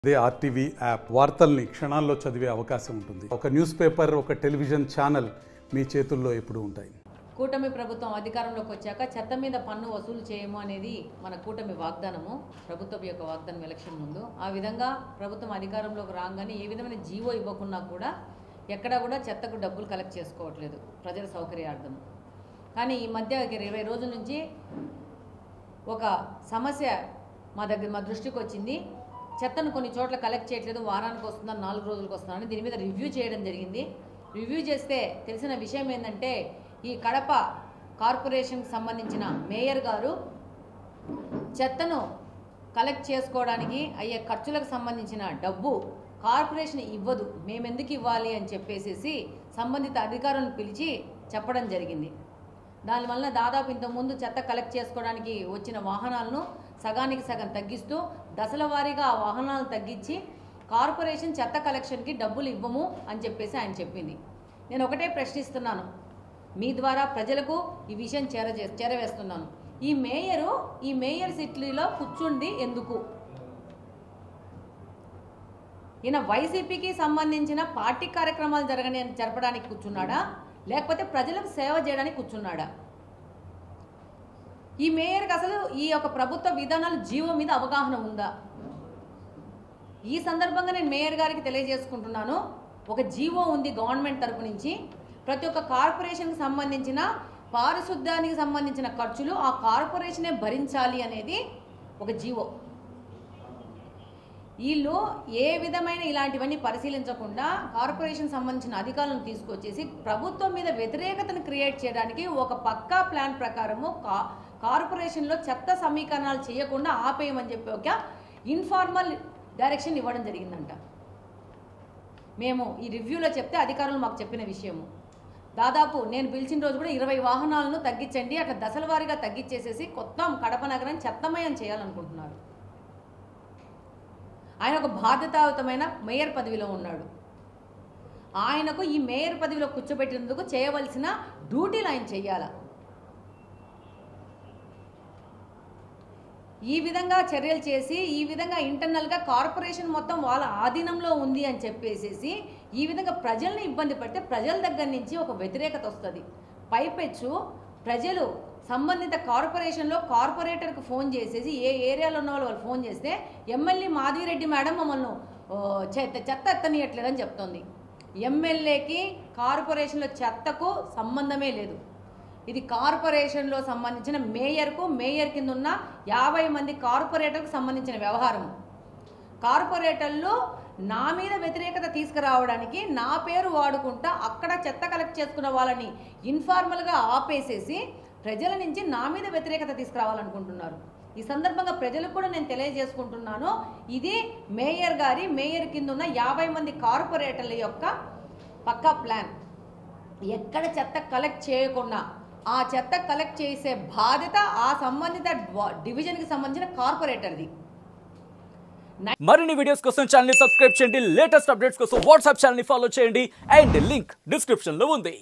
అదే RTV app వార్తల్ని క్షణాల్లో చదివే అవకాశం ఉంటుంది. ఒక న్యూస్ పేపర్, ఒక టెలివిజన్ ఛానల్ మీ చేతుల్లో ఎప్పుడూ ఉంటాయి. కూటమి ప్రభుత్వం అధికారంలోకి వచ్చాక చెత్త మీద పన్ను వసూలు చేయము అనేది మన కూటమి వాగ్దానము, ప్రభుత్వం యొక్క వాగ్దానం ఎలక్షన్ ముందు. ఆ విధంగా ప్రభుత్వం అధికారంలోకి రాగానే ఏ విధమైన జీవో ఇవ్వకున్నా కూడా ఎక్కడా కూడా చెత్తకు డబ్బులు కలెక్ట్ చేసుకోవట్లేదు ప్రజల సౌకర్యార్థం. కానీ ఈ మధ్య 20 రోజుల నుంచి ఒక సమస్య మా దృష్టికి వచ్చింది. చెత్తను కొన్ని చోట్ల కలెక్ట్ చేయట్లేదు, వారానికి వస్తుందా 4 రోజులకు వస్తుందని దీని మీద రివ్యూ చేయడం జరిగింది. రివ్యూ చేస్తే తెలిసిన విషయం ఏంటంటే, ఈ కడప కార్పొరేషన్కి సంబంధించిన మేయర్ గారు చెత్తను కలెక్ట్ చేసుకోవడానికి అయ్యే ఖర్చులకు సంబంధించిన డబ్బు కార్పొరేషన్ ఇవ్వదు, మేమెందుకు ఇవ్వాలి అని చెప్పేసి సంబంధిత అధికారులను పిలిచి చెప్పడం జరిగింది. దానివల్ల దాదాపు ఇంతకుముందు చెత్త కలెక్ట్ చేసుకోవడానికి వచ్చిన వాహనాలను సగానికి సగం తగ్గిస్తూ దశల వారీగా ఆ వాహనాలను తగ్గించి కార్పొరేషన్ చెత్త కలెక్షన్కి డబ్బులు ఇవ్వము అని చెప్పేసి ఆయన చెప్పింది. నేను ఒకటే ప్రశ్నిస్తున్నాను, మీ ద్వారా ప్రజలకు ఈ విషయం చేరవేస్తున్నాను. ఈ మేయర్ సిట్లీలో కూర్చుండి ఎందుకు? ఈయన వైసీపీకి సంబంధించిన పార్టీ కార్యక్రమాలు జరపడానికి కూర్చున్నాడా, లేకపోతే ప్రజలకు సేవ చేయడానికి కూర్చున్నాడా? ఈ మేయర్కి అసలు ఈ యొక్క ప్రభుత్వ విధానాలు జీవో మీద అవగాహన ఉందా? ఈ సందర్భంగా నేను మేయర్ గారికి తెలియజేసుకుంటున్నాను, ఒక జీవో ఉంది గవర్నమెంట్ తరపు నుంచి, ప్రతి ఒక్క కార్పొరేషన్కి సంబంధించిన పారిశుద్ధ్యానికి సంబంధించిన ఖర్చులు ఆ కార్పొరేషనే భరించాలి అనేది ఒక జీవో. వీళ్ళు ఏ విధమైన ఇలాంటివన్నీ పరిశీలించకుండా కార్పొరేషన్ సంబంధించిన అధికారులను తీసుకొచ్చేసి ప్రభుత్వం మీద వ్యతిరేకతను క్రియేట్ చేయడానికి ఒక పక్కా ప్లాన్ ప్రకారము కార్పొరేషన్లో చెత్త సమీకరణాలు చేయకుండా ఆపేయమని చెప్పి ఒక ఇన్ఫార్మల్ డైరెక్షన్ ఇవ్వడం జరిగిందంట. మేము ఈ రివ్యూలో చెప్తే అధికారులు మాకు చెప్పిన విషయము, దాదాపు నేను పిలిచిన రోజు కూడా 20 వాహనాలను తగ్గించండి, అట్లా దశల వారీగా తగ్గించేసేసి కొత్త కడప నగరాన్ని చెత్తమయం చేయాలనుకుంటున్నారు. ఆయన ఒక బాధ్యతాయుతమైన మేయర్ పదవిలో ఉన్నాడు. ఆయనకు ఈ మేయర్ పదవిలో కూర్చోబెట్టినందుకు చేయవలసిన డ్యూటీలు ఆయన చెయ్యాల. ఈ విధంగా చర్యలు చేసి ఈ విధంగా ఇంటర్నల్గా కార్పొరేషన్ మొత్తం వాళ్ళ ఆధీనంలో ఉంది అని చెప్పేసి ఈ విధంగా ప్రజల్ని ఇబ్బంది పడితే ప్రజల దగ్గర నుంచి ఒక వ్యతిరేకత వస్తుంది. పైపెచ్చు ప్రజలు సంబంధిత కార్పొరేషన్లో కార్పొరేటర్కి ఫోన్ చేసేసి ఏ ఏరియాలో ఉన్న వాళ్ళు ఫోన్ చేస్తే ఎమ్మెల్యే మాధవిరెడ్డి మేడం మమ్మల్ని చెత్త ఎత్తనీయట్లేదని చెప్తోంది. ఎమ్మెల్యేకి కార్పొరేషన్లో చెత్తకు సంబంధమే లేదు. ఇది కార్పొరేషన్లో సంబంధించిన మేయర్ కింద ఉన్న 50 మంది కార్పొరేటర్కు సంబంధించిన వ్యవహారం. కార్పొరేటర్లు నా మీద వ్యతిరేకత తీసుకురావడానికి నా పేరు వాడుకుంటా అక్కడ చెత్త కలెక్ట్ చేసుకున్న వాళ్ళని ఇన్ఫార్మల్గా ఆపేసేసి ప్రజల నుంచి నా మీద వ్యతిరేకత తీసుకురావాలనుకుంటున్నారు. ఈ సందర్భంగా ప్రజలకు కూడా నేను తెలియజేసుకుంటున్నాను, ఇది మేయర్ కింద ఉన్న 50 మంది కార్పొరేటర్ల యొక్క పక్కా ప్లాన్. ఎక్కడ చెత్త కలెక్ట్ చేయకుండా ఆ చెత్త కలెక్ట్ చేసే బాధ్యత ఆ సంబంధిత డివిజన్కి సంబంధించిన కార్పొరేటర్ది. మరిన్ని వీడియోస్ కోసం ఛానల్ ని సబ్స్క్రైబ్ చేయండి, లేటెస్ట్ అప్డేట్స్ కోసం వాట్సాప్ ఛానల్ ని ఫాలో చేయండి అండ్ లింక్ డిస్క్రిప్షన్ లో ఉంది.